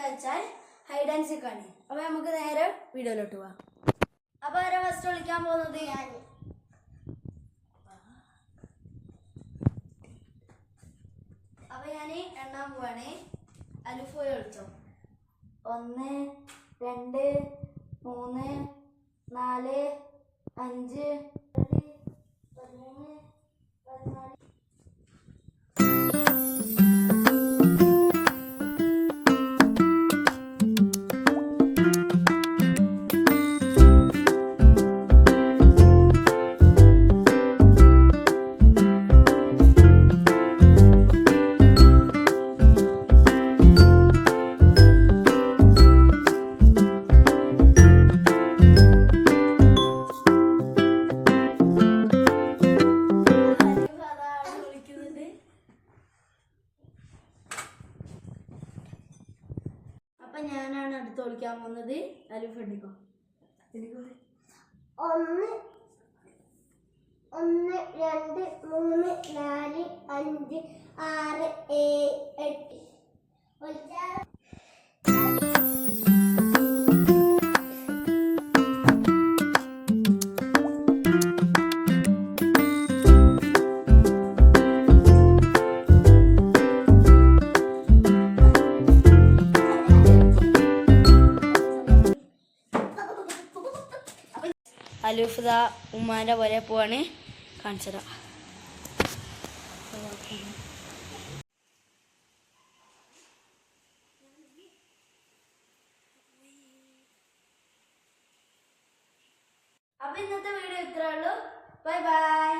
വെച്ചാൽ hide and seek ആണ്. അപ്പോൾ നമുക്ക് നേരെ വീഡിയോയിലോട്ട് പോവാം. അപ്പോൾ ആരാ ഫസ്റ്റ് വിളിക്കാൻ പോകുന്നത്? ഞാൻ. അപ്പോൾ ഞാൻ എണ്ണാൻ പോവാണ്. അലിഫ് പോയി വിളിച്ചോ. 1 2 3 4 5 13 14. അപ്പൊ ഞാനാണ് അടുത്ത് വിളിക്കാൻ പോകുന്നത്. അലിഫ് എടുക്കോ. 1 2 3 4 5 6 7 8. അലിഫ് ദാ ഉമ്മാൻ്റെ പോലെ പോവാണ്. കാണിച്ചതാ. അപ്പൊ ഇന്നത്തെ വീഡിയോ ഇത്രേ ഉള്ളൂ. Bye bye.